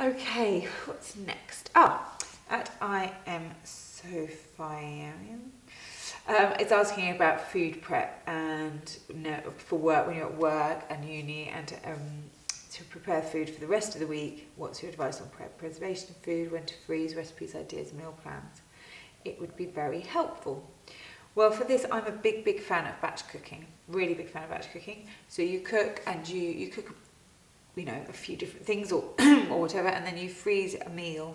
Okay, what's next? At I am Sophia. It's asking about food prep and for work, when you're at work and uni, and to prepare food for the rest of the week. What's your advice on prep, preservation of food, when to freeze, recipes, ideas, meal plans? It would be very helpful. Well, for this, I'm a big fan of batch cooking. Really big fan of batch cooking. So you cook and you cook, a few different things or or whatever, and then you freeze a meal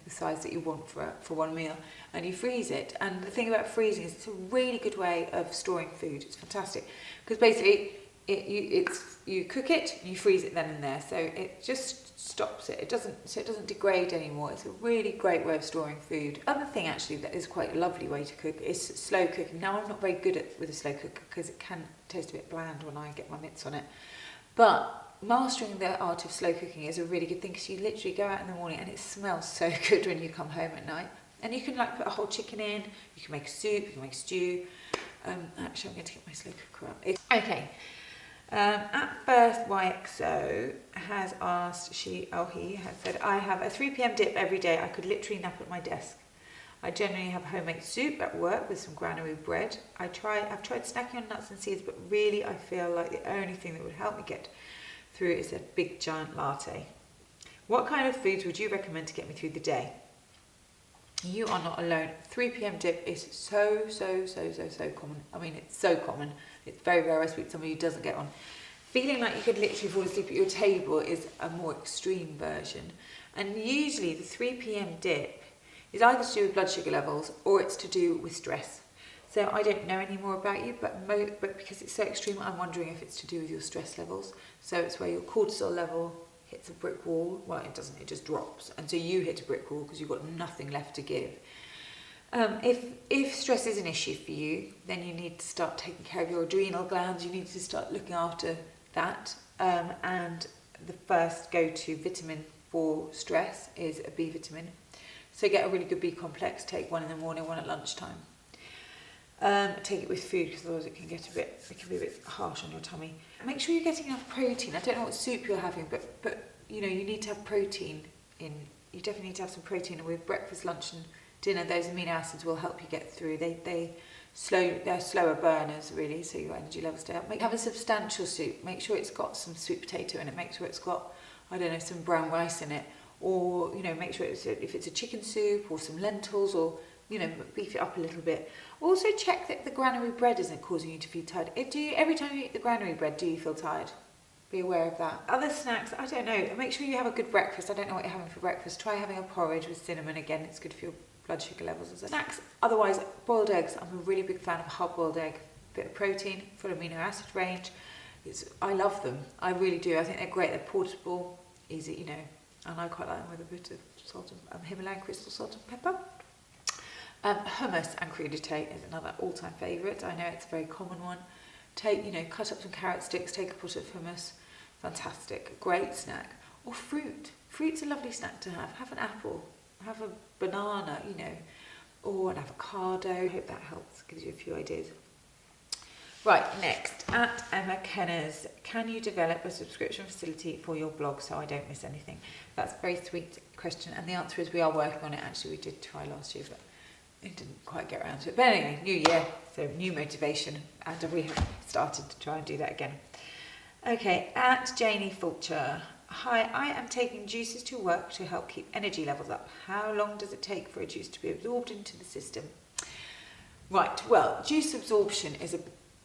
the size that you want for one meal, and you freeze it. And the thing about freezing is it's a really good way of storing food. It's fantastic because basically you cook it and you freeze it then and there, so it just stops it. It doesn't degrade anymore. It's a really great way of storing food. Other thing actually that is quite a lovely way to cook is slow cooking. Now I'm not very good with a slow cooker because it can taste a bit bland when I get my mitts on it, but mastering the art of slow cooking is a really good thing because you literally go out in the morning and it smells so good when you come home at night. And you can put a whole chicken in, you can make a soup, you can make a stew. Actually, I'm going to get my slow cooker up. Okay. At Birth YXO has asked, he has said, I have a 3 p.m. dip every day. I could literally nap at my desk. I generally have homemade soup at work with some granary bread. I've tried snacking on nuts and seeds, but really I feel like the only thing that would help me get through is a big giant latte. What kind of foods would you recommend to get me through the day? You are not alone. 3 p.m. dip is so common. I mean, it's so common. It's very rare I speak to somebody who doesn't get one. Feeling like you could literally fall asleep at your table is a more extreme version. And usually the 3 p.m. dip is either to do with blood sugar levels or it's to do with stress. So I don't know any more about you, but because it's so extreme, I'm wondering if it's to do with your stress levels. So it's where your cortisol level hits a brick wall. Well, it doesn't, it just drops. And so you hit a brick wall because you've got nothing left to give. If stress is an issue for you, then you need to start taking care of your adrenal glands. You need to start looking after that. And the first go-to vitamin for stress is a B vitamin. So get a really good B complex. Take one in the morning, one at lunchtime. Take it with food because otherwise it can be a bit harsh on your tummy. Make sure you're getting enough protein. I don't know what soup you're having, but you need to have protein in. You definitely need to have some protein, and with breakfast, lunch, and dinner, those amino acids will help you get through. They're slower burners really, so your energy levels stay up. Have a substantial soup. Make sure it's got some sweet potato in it. Make sure it's got some brown rice in it, or make sure if it's a chicken soup or some lentils, or beef it up a little bit. Also check that the granary bread isn't causing you to feel tired. Every time you eat the granary bread, do you feel tired? Be aware of that. Other snacks, I don't know. Make sure you have a good breakfast. I don't know what you're having for breakfast. Try having a porridge with cinnamon. Again, it's good for your blood sugar levels. Snacks, otherwise, boiled eggs. I'm a really big fan of a hard-boiled egg. Bit of protein, full amino acid range. I love them. I really do. I think they're great. They're portable, easy, and I quite like them with a bit of salt and Himalayan crystal salt and pepper. Hummus and crudité is another all-time favourite. I know it's a very common one. Cut up some carrot sticks, take a pot of hummus. Fantastic, great snack. Or fruit. Fruit's a lovely snack to have. Have an apple, have a banana, or an avocado. I hope that helps, gives you a few ideas. Right, next, at Emma Kenners, can you develop a subscription facility for your blog so I don't miss anything? That's a very sweet question, and the answer is we are working on it. Actually, we did try last year, but it didn't quite get around to it. But anyway, new year, so new motivation, and we have started to try and do that again. Okay, at Janie Fulcher. Hi, I am taking juices to work to help keep energy levels up. How long does it take for a juice to be absorbed into the system? Right, well, juice absorption is a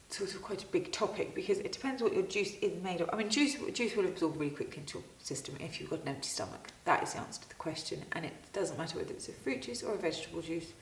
sort of quite a big topic because it depends what your juice is made of. I mean, juice will absorb really quickly into your system if you've got an empty stomach. That is the answer to the question, and it doesn't matter whether it's a fruit juice or a vegetable juice.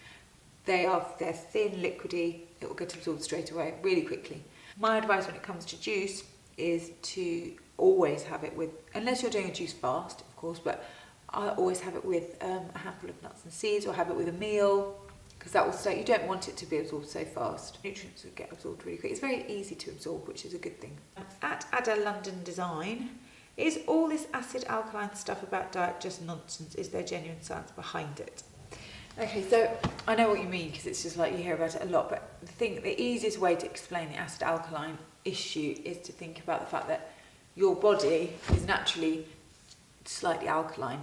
They're thin, liquidy. It will get absorbed straight away, really quickly. My advice when it comes to juice is to always have it with, unless you're doing a juice fast, of course, but I always have it with a handful of nuts and seeds, or have it with a meal, because that will stay. You don't want it to be absorbed so fast. Nutrients will get absorbed really quick. It's very easy to absorb, which is a good thing. At Ada London Design, is all this acid alkaline stuff about diet just nonsense? Is there genuine science behind it? Okay, so I know what you mean because it's just like you hear about it a lot, but the easiest way to explain the acid alkaline issue is to think about the fact that your body is naturally slightly alkaline.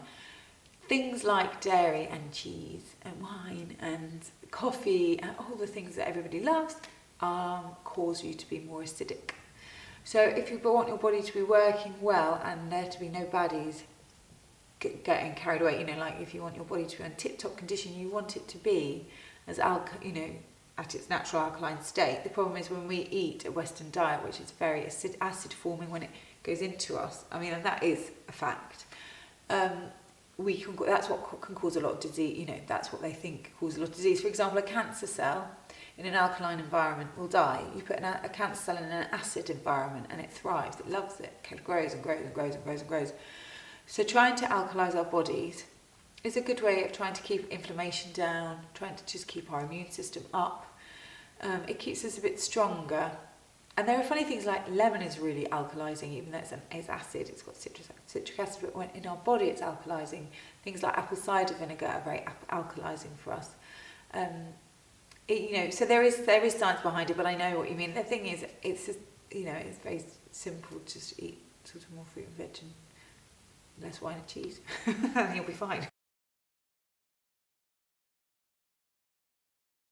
Things like dairy and cheese and wine and coffee and all the things that everybody loves cause you to be more acidic. So if you want your body to be working well and there to be no baddies getting carried away, like if you want your body to be in tip-top condition, you want it to be as at its natural alkaline state. The problem is when we eat a Western diet, which is very acid forming when it goes into us, and that is a fact. That's what can cause a lot of disease. That's what they think causes a lot of disease. For example, a cancer cell in an alkaline environment will die. You put a cancer cell in an acid environment and it thrives, it loves it, it grows and grows and grows and grows and grows. So trying to alkalise our bodies is a good way of trying to keep inflammation down, trying to just keep our immune system up. It keeps us a bit stronger. And there are funny things like lemon is really alkalising, even though it's acid, it's got citric acid, but when in our body it's alkalising. Things like apple cider vinegar are very alkalising for us. So there is science behind it, but I know what you mean. The thing is, it's just, it's very simple. Just eat sort of more fruit and veg and less wine and cheese, and you'll be fine.